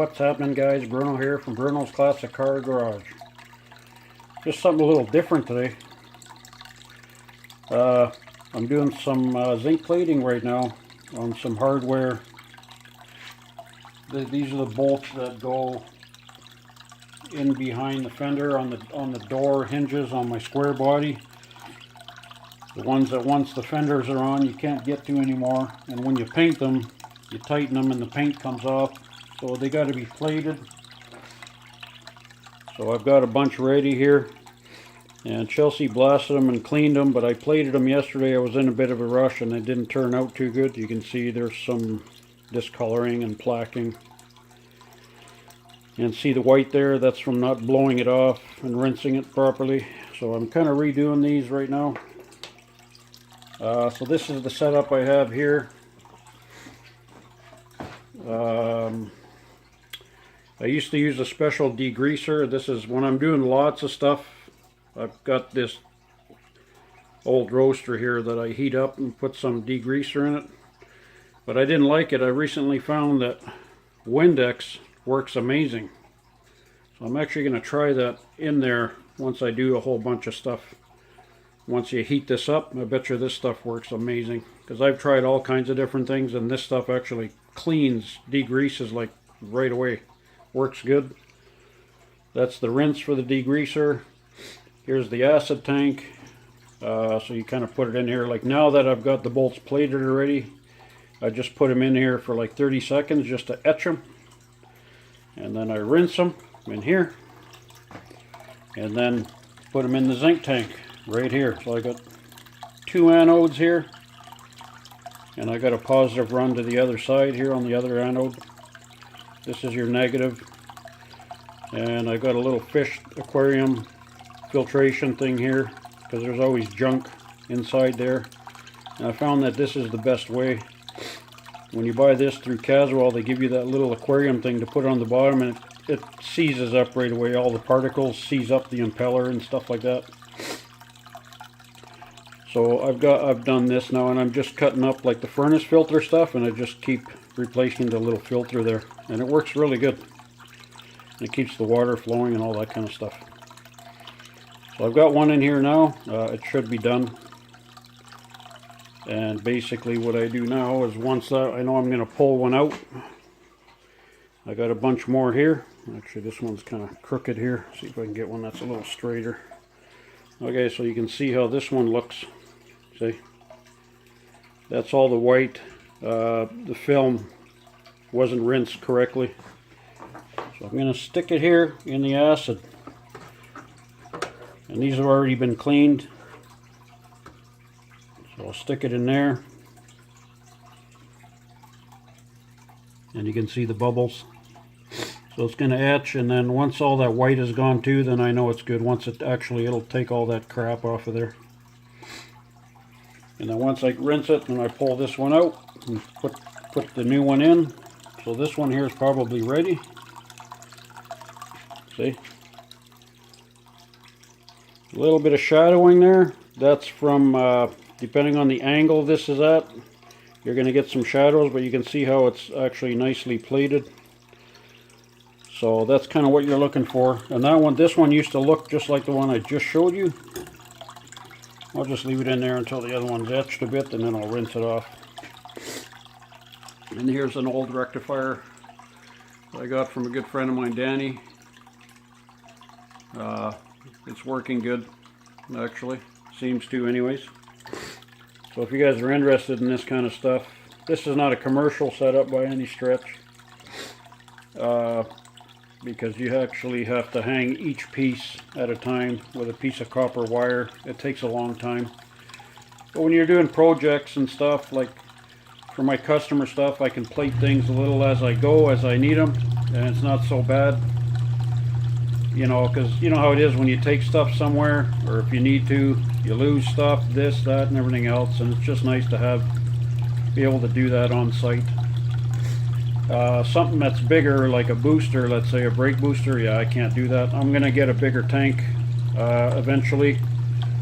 What's happening, guys? Bruno here from Bruno's Classic Car Garage. Just something a little different today. I'm doing some zinc plating right now on some hardware. These are the bolts that go in behind the fender on the door hinges on my square body. The ones that once the fenders are on you can't get to anymore, and when you paint them you tighten them and the paint comes off, so they got to be plated. So I've got a bunch ready here, and Chelsea blasted them and cleaned them, but I plated them yesterday. I was in a bit of a rush and they didn't turn out too good. You can see there's some discoloring and plaquing, and see the white there, that's from not blowing it off and rinsing it properly. So I'm kind of redoing these right now. So this is the setup I have here. I used to use a special degreaser. This is when I'm doing lots of stuff. I've got this old roaster here that I heat up and put some degreaser in it, but I didn't like it. I recently found that Windex works amazing, so I'm actually going to try that in there once I do a whole bunch of stuff. Once you heat this up, I bet you this stuff works amazing, because I've tried all kinds of different things and this stuff actually cleans, degreases like right away. Works good. That's the rinse for the degreaser. Here's the acid tank. So you kind of put it in here. Like now that I've got the bolts plated already, I just put them in here for like 30 seconds just to etch them, and then I rinse them in here and then put them in the zinc tank right here. So I got two anodes here, and I got a positive run to the other side here on the other anode. This is your negative, and I got a little fish aquarium filtration thing here because there's always junk inside there, and I found that this is the best way. When you buy this through Caswell, they give you that little aquarium thing to put on the bottom, and it seizes up right away. All the particles seize up the impeller and stuff like that. So I've done this now, and I'm just cutting up like the furnace filter stuff, and I just keep replacing the little filter there, and it works really good. It keeps the water flowing and all that kind of stuff. So I've got one in here now. It should be done. And basically what I do now is, once I know I'm going to pull one out, I got a bunch more here. Actually, this one's kind of crooked here. See if I can get one that's a little straighter. Okay, so you can see how this one looks. See? That's all the white. The film wasn't rinsed correctly. So I'm going to stick it here in the acid. And these have already been cleaned. So I'll stick it in there. And you can see the bubbles. So it's going to etch, and then once all that white is gone too, then I know it's good. Once it'll take all that crap off of there. And then once I rinse it, then I pull this one out and put the new one in. So this one here is probably ready. See? A little bit of shadowing there. That's from, depending on the angle this is at, you're going to get some shadows, but you can see how it's actually nicely plated. So that's kind of what you're looking for. And this one used to look just like the one I just showed you. I'll just leave it in there until the other one's etched a bit, and then I'll rinse it off. And here's an old rectifier I got from a good friend of mine, Danny. It's working good, actually. Seems to anyways. So if you guys are interested in this kind of stuff, this is not a commercial setup by any stretch. Because you actually have to hang each piece at a time with a piece of copper wire. It takes a long time. But when you're doing projects and stuff, like for my customer stuff, I can plate things a little as I go, as I need them, and it's not so bad. You know, because you know how it is when you take stuff somewhere, or if you need to, you lose stuff, this, that, and everything else, and it's just nice to be able to do that on site. Something that's bigger, like a booster, let's say a brake booster, yeah, I can't do that. I'm going to get a bigger tank eventually.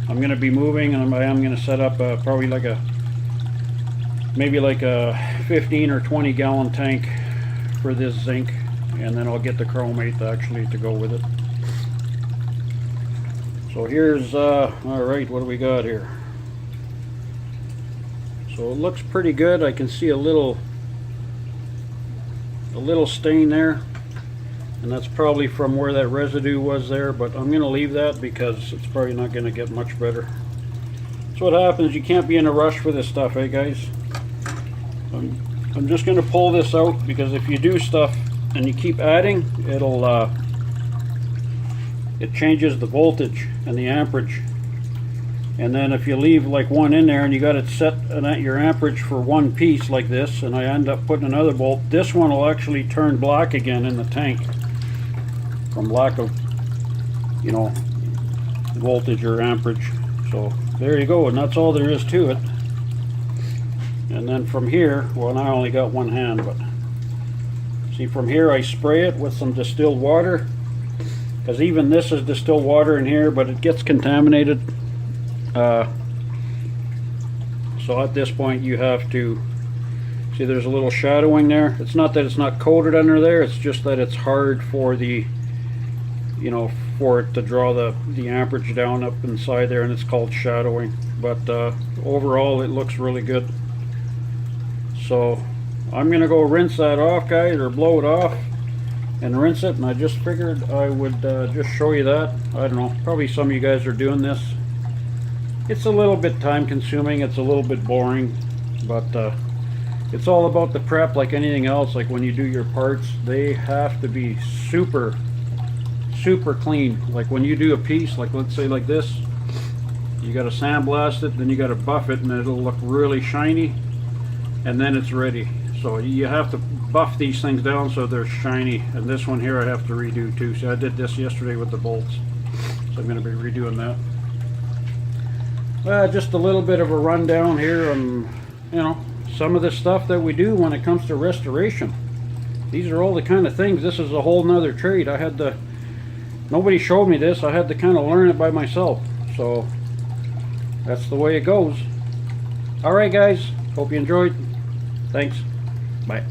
I'm going to be moving, and I am going to set up probably maybe like a 15 or 20 gallon tank for this zinc. and then I'll get the chromate actually to go with it. So here's, alright, what do we got here? So it looks pretty good. I can see a little stain there, and that's probably from where that residue was there, but I'm going to leave that because it's probably not going to get much better. That's what happens. You can't be in a rush for this stuff, eh guys? I'm just going to pull this out, because if you do stuff and you keep adding, it changes the voltage and the amperage. And then if you leave like one in there and you got it set at your amperage for one piece like this, and I end up putting another bolt, this one will actually turn black again in the tank from lack of, you know, voltage or amperage. So there you go, and that's all there is to it. And then from here, well, I only got one hand, but see, from here I spray it with some distilled water, because even this is distilled water in here, but it gets contaminated. So at this point you have to see there's a little shadowing there. It's not that it's not coated under there, it's just that it's hard for the, you know, for it to draw the amperage down up inside there, and it's called shadowing. But overall it looks really good. So I'm gonna go rinse that off, guys, or blow it off and rinse it, and I just figured I would just show you that. I don't know, probably some of you guys are doing this. It's a little bit time consuming, it's a little bit boring, but it's all about the prep like anything else. Like when you do your parts, they have to be super clean. Like when you do a piece, like let's say like this, you got to sandblast it, then you got to buff it, and it'll look really shiny, and then it's ready. So you have to buff these things down so they're shiny. And this one here I have to redo too. So I did this yesterday with the bolts, so I'm going to be redoing that. Just a little bit of a rundown here on, you know, some of the stuff that we do when it comes to restoration. These are all the kind of things. This is a whole nother trade. Nobody showed me this. I had to kind of learn it by myself. So that's the way it goes. Alright guys, hope you enjoyed. Thanks. Bye.